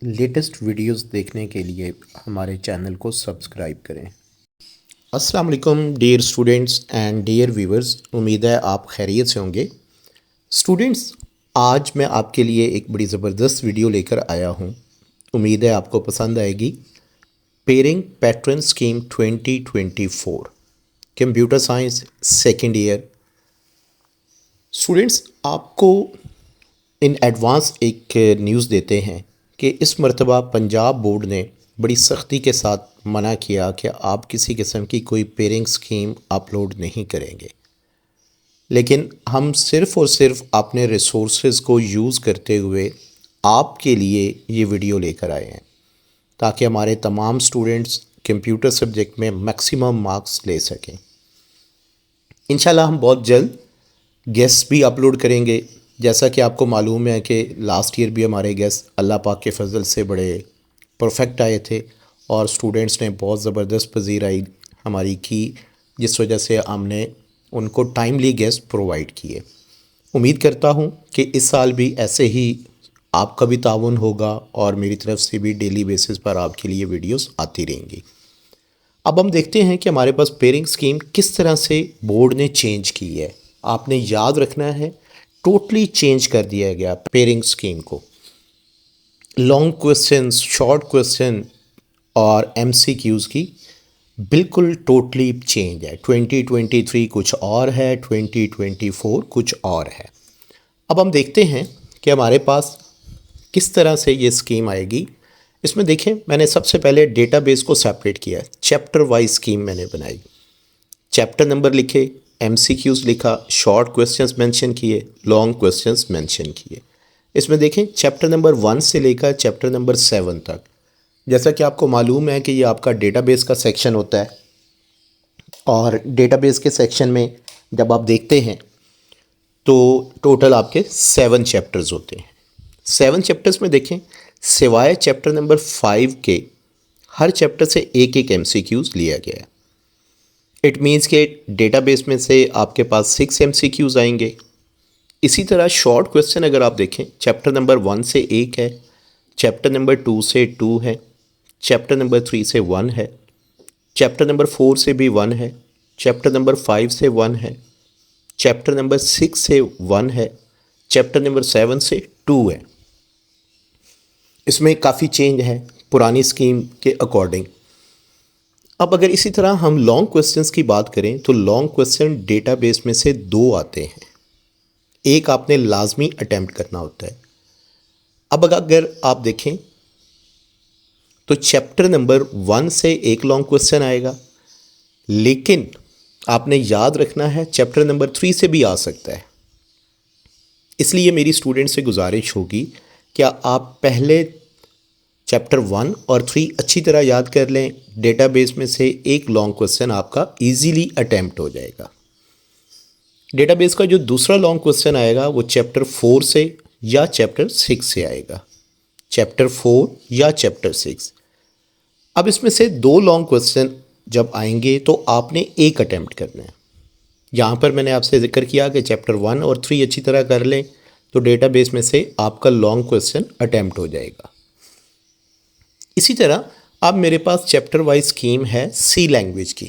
Latest videos देखने के लिए हमारे चैनल को सब्सक्राइब करें। अस्सलाम वालेकुम dear students and dear viewers, उम्मीद है आप खैरियत से होंगे। स्टूडेंट्स, आज मैं आपके लिए एक बड़ी ज़बरदस्त वीडियो लेकर आया हूँ। उम्मीद है आपको पसंद आएगी। Pairing pattern scheme 2024 computer science second year. Students, आपको इन एडवांस एक न्यूज़ देते हैं कि इस मरतबा पंजाब बोर्ड ने बड़ी सख्ती के साथ मना किया कि आप किसी किस्म की कोई पेयरिंग स्कीम अपलोड नहीं करेंगे, लेकिन हम सिर्फ़ और सिर्फ अपने रिसोर्सेज को यूज़ करते हुए आपके लिए ये वीडियो लेकर आए हैं ताकि हमारे तमाम स्टूडेंट्स कंप्यूटर सब्जेक्ट में मैक्सिमम मार्क्स ले सकें। इंशाल्लाह हम बहुत जल्द गेस्ट भी अपलोड करेंगे। जैसा कि आपको मालूम है कि लास्ट ईयर भी हमारे गेस्ट अल्लाह पाक के फजल से बड़े परफेक्ट आए थे और स्टूडेंट्स ने बहुत ज़बरदस्त पजीराई हमारी की, जिस वजह से हमने उनको टाइमली गेस्ट प्रोवाइड किए। उम्मीद करता हूँ कि इस साल भी ऐसे ही आपका भी ताउन होगा और मेरी तरफ से भी डेली बेसिस पर आपके लिए वीडियोस आती रहेंगी। अब हम देखते हैं कि हमारे पास पेयरिंग स्कीम किस तरह से बोर्ड ने चेंज की है। आपने याद रखना है, टोटली चेंज कर दिया गया पेयरिंग स्कीम को। लॉन्ग क्वेश्चंस, शॉर्ट क्वेश्चन और एमसीक्यूज़ की बिल्कुल टोटली चेंज है। 2023 कुछ और है, 2024 कुछ और है। अब हम देखते हैं कि हमारे पास किस तरह से ये स्कीम आएगी। इसमें देखें, मैंने सबसे पहले डेटाबेस को सेपरेट किया, चैप्टर वाइज स्कीम मैंने बनाई। चैप्टर नंबर लिखे, एमसीक्यूज़ लिखा, शॉर्ट क्वेश्चंस मेंशन किए, लॉन्ग क्वेश्चंस मेंशन किए। इसमें देखें चैप्टर नंबर 1 से लेकर चैप्टर नंबर 7 तक। जैसा कि आपको मालूम है कि ये आपका डेटाबेस का सेक्शन होता है और डेटाबेस के सेक्शन में जब आप देखते हैं तो टोटल आपके 7 चैप्टर्स होते हैं। 7 चैप्टर्स में देखें, सिवाय चैप्टर नंबर 5 के हर चैप्टर से एक एक एमसीक्यूज़ लिया गया है। इट मीन्स के डेटाबेस में से आपके पास 6 एमसीक्यूज़ आएंगे। इसी तरह शॉर्ट क्वेश्चन अगर आप देखें, चैप्टर नंबर 1 से 1 है, चैप्टर नंबर 2 से 2 है, चैप्टर नंबर 3 से 1 है, चैप्टर नंबर 4 से भी 1 है, चैप्टर नंबर 5 से 1 है, चैप्टर नंबर 6 से 1 है, चैप्टर नंबर 7 से 2 है। इसमें काफ़ी चेंज है पुरानी स्कीम के अकॉर्डिंग। अब अगर इसी तरह हम लॉन्ग क्वेश्चंस की बात करें तो लॉन्ग क्वेश्चन डेटाबेस में से 2 आते हैं, एक आपने लाजमी अटेम्प्ट करना होता है। अब अगर आप देखें तो चैप्टर नंबर 1 से एक लॉन्ग क्वेश्चन आएगा, लेकिन आपने याद रखना है चैप्टर नंबर 3 से भी आ सकता है। इसलिए मेरी स्टूडेंट से गुजारिश होगी कि आप पहले चैप्टर 1 और 3 अच्छी तरह याद कर लें। डेटाबेस में से एक लॉन्ग क्वेश्चन आपका इजीली अटेम्प्ट हो जाएगा। डेटाबेस का जो दूसरा लॉन्ग क्वेश्चन आएगा वो चैप्टर 4 से या चैप्टर 6 से आएगा, चैप्टर 4 या चैप्टर 6। अब इसमें से 2 लॉन्ग क्वेश्चन जब आएंगे तो आपने एक अटेम्प्ट करना है। यहाँ पर मैंने आपसे जिक्र किया कि चैप्टर 1 और 3 अच्छी तरह कर लें तो डेटाबेस में से आपका लॉन्ग क्वेश्चन अटेम्प्ट हो जाएगा। इसी तरह अब मेरे पास चैप्टर वाइज स्कीम है सी लैंग्वेज की।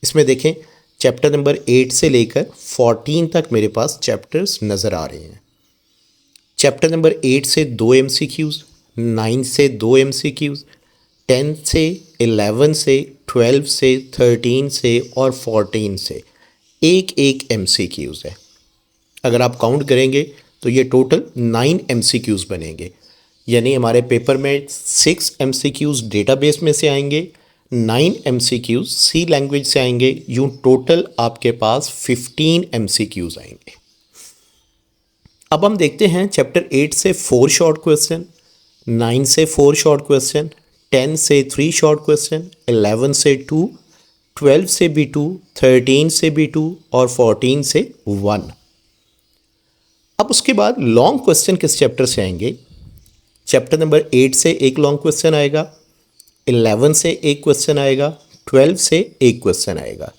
इसमें देखें चैप्टर नंबर 8 से लेकर 14 तक मेरे पास चैप्टर्स नज़र आ रहे हैं। चैप्टर नंबर 8 से 2 एमसीक्यूज़, 9 से 2 एमसीक्यूज़, 10 से 11 से 12 से 13 से और 14 से एक एक एमसीक्यूज़ है। अगर आप काउंट करेंगे तो ये टोटल 9 एमसीक्यूज़ बनेंगे। यानी हमारे पेपर में 6 एमसीक्यूज़ डेटाबेस में से आएंगे, 9 एमसीक्यूज़ सी लैंग्वेज से आएंगे। यूँ टोटल आपके पास 15 एमसीक्यूज़ आएंगे। अब हम देखते हैं चैप्टर 8 से 4 शॉर्ट क्वेश्चन, 9 से 4 शॉर्ट क्वेश्चन, 10 से 3 शॉर्ट क्वेश्चन, 11 से 2, 12 से भी 2, 13 से भी 2 और 14 से 1। अब उसके बाद लॉन्ग क्वेश्चन किस चैप्टर से आएंगे? चैप्टर नंबर 8 से एक लॉन्ग क्वेश्चन आएगा, 11 से एक क्वेश्चन आएगा, 12 से एक क्वेश्चन आएगा।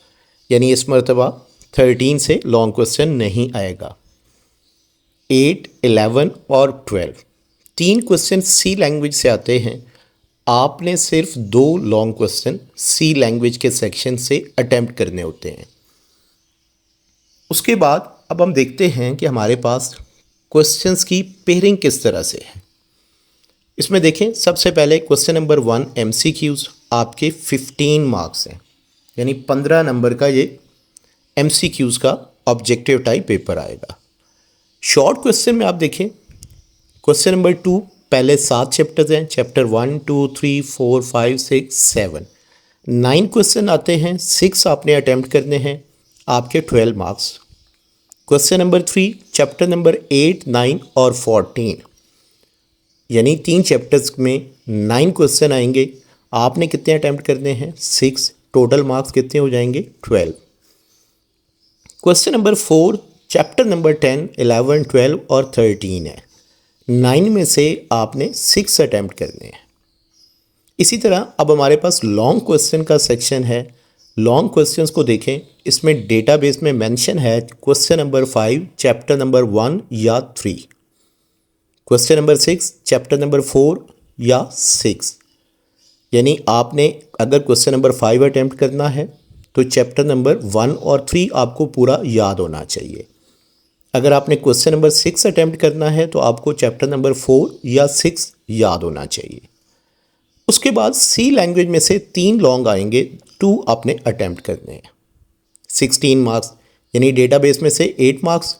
यानी इस मरतबा 13 से लॉन्ग क्वेश्चन नहीं आएगा। 8, 11 और 12 3 क्वेश्चन सी लैंग्वेज से आते हैं। आपने सिर्फ 2 लॉन्ग क्वेश्चन सी लैंग्वेज के सेक्शन से अटेम्प्ट करने होते हैं। उसके बाद अब हम देखते हैं कि हमारे पास क्वेश्चंस की पेयरिंग किस तरह से है। इसमें देखें, सबसे पहले क्वेश्चन नंबर 1 एमसीक्यूज़ आपके 15 मार्क्स हैं, यानी 15 नंबर का ये एमसीक्यूज़ का ऑब्जेक्टिव टाइप पेपर आएगा। शॉर्ट क्वेश्चन में आप देखें, क्वेश्चन नंबर 2 पहले 7 चैप्टर्स हैं, चैप्टर 1 2 3 4 5 6 7 9 क्वेश्चन आते हैं, 6 आपने अटैम्प्ट करने हैं, आपके 12 marks. Question number 3 chapter number 8 9 और 14, यानी 3 चैप्टर्स में 9 क्वेश्चन आएंगे, आपने कितने अटैम्प्ट करने हैं 6, टोटल मार्क्स कितने हो जाएंगे 12। क्वेश्चन नंबर 4 चैप्टर नंबर 10 11 12 और 13 है, 9 में से आपने 6 अटैम्प्ट करने हैं। इसी तरह अब हमारे पास लॉन्ग क्वेश्चन का सेक्शन है। लॉन्ग क्वेश्चंस को देखें, इसमें डेटाबेस में मेंशन है क्वेश्चन नंबर 5 चैप्टर नंबर 1 या 3, क्वेश्चन नंबर 6 चैप्टर नंबर 4 या 6, यानी आपने अगर क्वेश्चन नंबर 5 अटैम्प्ट करना है तो चैप्टर नंबर 1 और 3 आपको पूरा याद होना चाहिए। अगर आपने क्वेश्चन नंबर 6 अटैम्प्ट करना है तो आपको चैप्टर नंबर 4 या 6 याद होना चाहिए। उसके बाद सी लैंग्वेज में से 3 लॉन्ग आएंगे, 2 आपने अटैम्प्ट करने हैं, 16 मार्क्स, यानी डेटाबेस में से 8 मार्क्स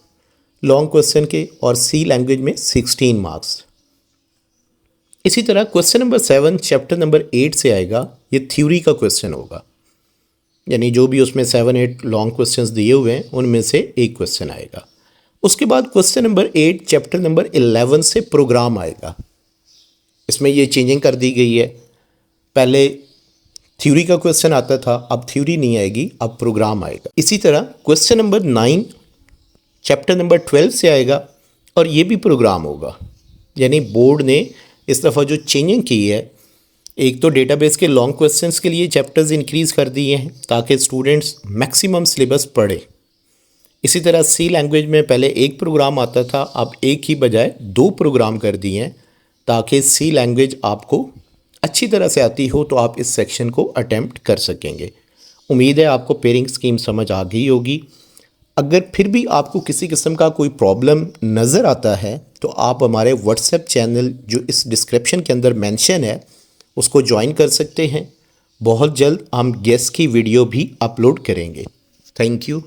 लॉन्ग क्वेश्चन के और सी लैंग्वेज में 16 मार्क्स। इसी तरह क्वेश्चन नंबर 7 चैप्टर नंबर 8 से आएगा, ये थ्योरी का क्वेश्चन होगा, यानी जो भी उसमें 7-8 लॉन्ग क्वेश्चंस दिए हुए हैं उनमें से एक क्वेश्चन आएगा। उसके बाद क्वेश्चन नंबर 8 चैप्टर नंबर 11 से प्रोग्राम आएगा। इसमें ये चेंजिंग कर दी गई है, पहले थ्योरी का क्वेश्चन आता था, अब थ्योरी नहीं आएगी, अब प्रोग्राम आएगा। इसी तरह क्वेश्चन नंबर 9 चैप्टर नंबर 12 से आएगा और ये भी प्रोग्राम होगा, यानी बोर्ड ने इस दफ़ा जो चेंजिंग की है, एक तो डेटाबेस के लॉन्ग क्वेश्चंस के लिए चैप्टर्स इंक्रीज़ कर दिए हैं ताकि स्टूडेंट्स मैक्सिमम सिलेबस पढ़ें। इसी तरह सी लैंग्वेज में पहले एक प्रोग्राम आता था, अब एक ही बजाय 2 प्रोग्राम कर दिए हैं ताकि सी लैंग्वेज आपको अच्छी तरह से आती हो तो आप इस सेक्शन को अटेम्प्ट कर सकेंगे। उम्मीद है आपको पेयरिंग स्कीम समझ आ गई होगी। अगर फिर भी आपको किसी किस्म का कोई प्रॉब्लम नज़र आता है तो आप हमारे व्हाट्सएप चैनल जो इस डिस्क्रिप्शन के अंदर मेंशन है उसको ज्वाइन कर सकते हैं। बहुत जल्द हम गेस की वीडियो भी अपलोड करेंगे। Thank you.